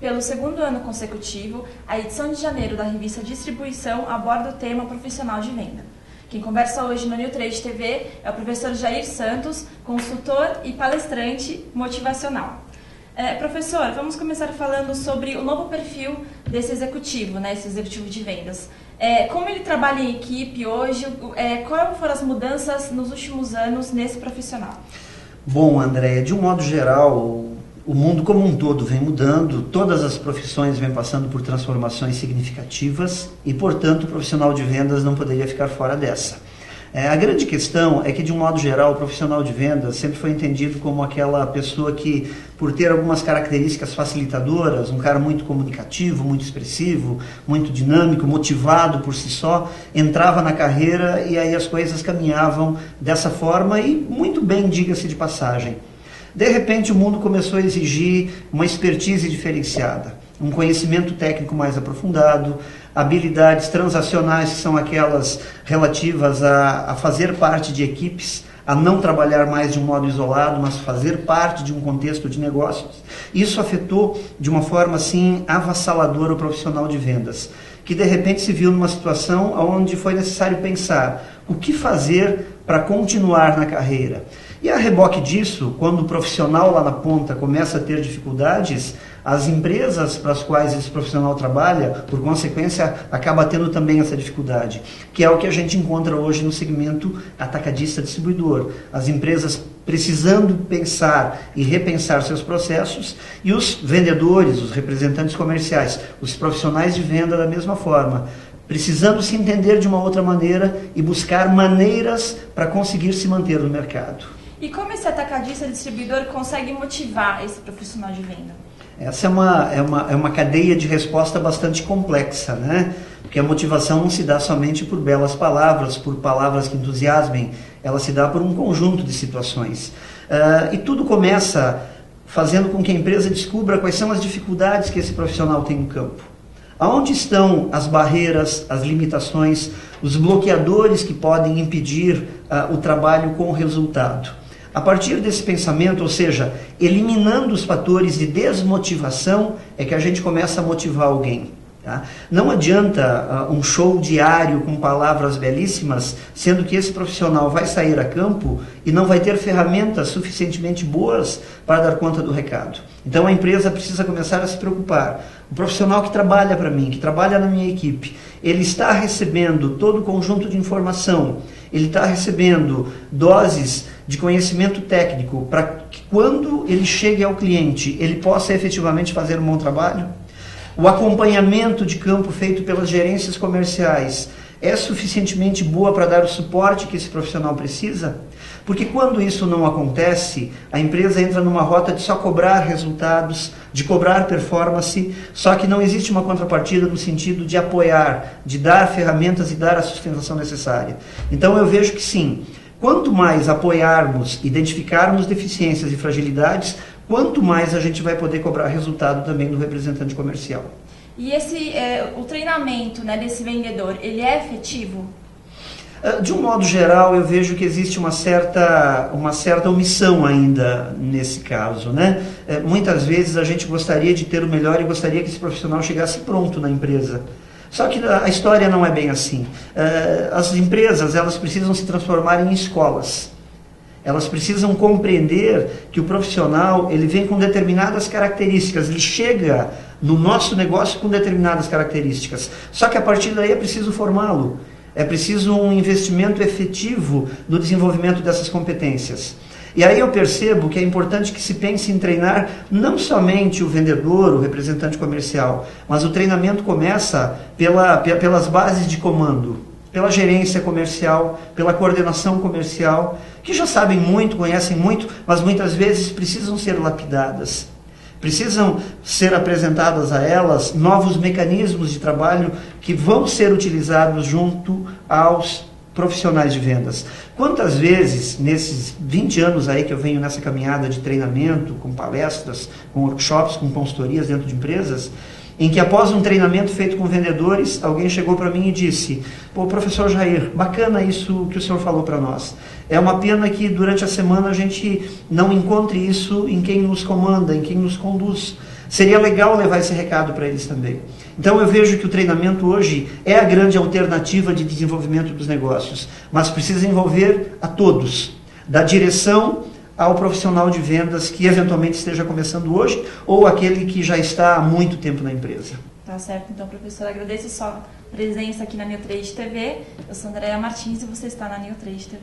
pelo segundo ano consecutivo, a edição de janeiro da revista Distribuição aborda o tema profissional de venda. Quem conversa hoje no New Trade TV é o professor Jair Santos, consultor e palestrante motivacional. Professor, vamos começar falando sobre o novo perfil desse executivo, né, esse executivo de vendas. Como ele trabalha em equipe hoje, quais foram as mudanças nos últimos anos nesse profissional? Bom, Andréia, de um modo geral, o mundo como um todo vem mudando, todas as profissões vêm passando por transformações significativas e, portanto, o profissional de vendas não poderia ficar fora dessa. A grande questão é que, de um modo geral, o profissional de vendas sempre foi entendido como aquela pessoa que, por ter algumas características facilitadoras, um cara muito comunicativo, muito expressivo, muito dinâmico, motivado por si só, entrava na carreira e aí as coisas caminhavam dessa forma e muito bem, diga-se de passagem. De repente, o mundo começou a exigir uma expertise diferenciada, um conhecimento técnico mais aprofundado, habilidades transacionais, que são aquelas relativas a fazer parte de equipes, a não trabalhar mais de um modo isolado, mas fazer parte de um contexto de negócios. Isso afetou de uma forma assim avassaladora o profissional de vendas, que de repente se viu numa situação onde foi necessário pensar o que fazer para continuar na carreira. E a reboque disso, quando o profissional lá na ponta começa a ter dificuldades, as empresas para as quais esse profissional trabalha, por consequência, acaba tendo também essa dificuldade, que é o que a gente encontra hoje no segmento atacadista distribuidor. As empresas precisando pensar e repensar seus processos e os vendedores, os representantes comerciais, os profissionais de venda da mesma forma, precisando se entender de uma outra maneira e buscar maneiras para conseguir se manter no mercado. E como esse atacadista distribuidor consegue motivar esse profissional de venda? Essa é uma cadeia de resposta bastante complexa, né? Porque a motivação não se dá somente por belas palavras, por palavras que entusiasmem, ela se dá por um conjunto de situações. E tudo começa fazendo com que a empresa descubra quais são as dificuldades que esse profissional tem no campo. Aonde estão as barreiras, as limitações, os bloqueadores que podem impedir o trabalho com resultado? A partir desse pensamento, ou seja, eliminando os fatores de desmotivação, é que a gente começa a motivar alguém. Tá? Não adianta um show diário com palavras belíssimas, sendo que esse profissional vai sair a campo e não vai ter ferramentas suficientemente boas para dar conta do recado. Então a empresa precisa começar a se preocupar. O profissional que trabalha para mim, que trabalha na minha equipe, ele está recebendo todo o conjunto de informação, ele está recebendo doses de conhecimento técnico para que quando ele chegue ao cliente, ele possa efetivamente fazer um bom trabalho? O acompanhamento de campo feito pelas gerências comerciais é suficientemente boa para dar o suporte que esse profissional precisa? Porque quando isso não acontece, a empresa entra numa rota de só cobrar resultados, de cobrar performance, só que não existe uma contrapartida no sentido de apoiar, de dar ferramentas e dar a sustentação necessária. Então eu vejo que sim, quanto mais apoiarmos, identificarmos deficiências e fragilidades, quanto mais a gente vai poder cobrar resultado também do representante comercial. E o treinamento, né, desse vendedor, ele é efetivo? De um modo geral, eu vejo que existe uma certa omissão ainda nesse caso, né? Muitas vezes a gente gostaria de ter o melhor e gostaria que esse profissional chegasse pronto na empresa. Só que a história não é bem assim. As empresas, elas precisam se transformar em escolas. Elas precisam compreender que o profissional, ele vem com determinadas características, ele chega no nosso negócio com determinadas características. Só que a partir daí é preciso formá-lo. É preciso um investimento efetivo no desenvolvimento dessas competências. E aí eu percebo que é importante que se pense em treinar não somente o vendedor, o representante comercial, mas o treinamento começa pelas bases de comando, pela gerência comercial, pela coordenação comercial, que já sabem muito, conhecem muito, mas muitas vezes precisam ser lapidadas. Precisam ser apresentadas a elas novos mecanismos de trabalho que vão ser utilizados junto aos profissionais de vendas. Quantas vezes, nesses 20 anos aí que eu venho nessa caminhada de treinamento, com palestras, com workshops, com consultorias dentro de empresas, em que após um treinamento feito com vendedores, alguém chegou para mim e disse: pô, professor Jair, bacana isso que o senhor falou para nós. É uma pena que durante a semana a gente não encontre isso em quem nos comanda, em quem nos conduz. Seria legal levar esse recado para eles também. Então eu vejo que o treinamento hoje é a grande alternativa de desenvolvimento dos negócios, mas precisa envolver a todos, da direção ao profissional de vendas que eventualmente esteja começando hoje ou aquele que já está há muito tempo na empresa. Tá certo, então, professor, agradeço a sua presença aqui na Neo Trade TV. Eu sou Andréia Martins e você está na Neo Trade TV.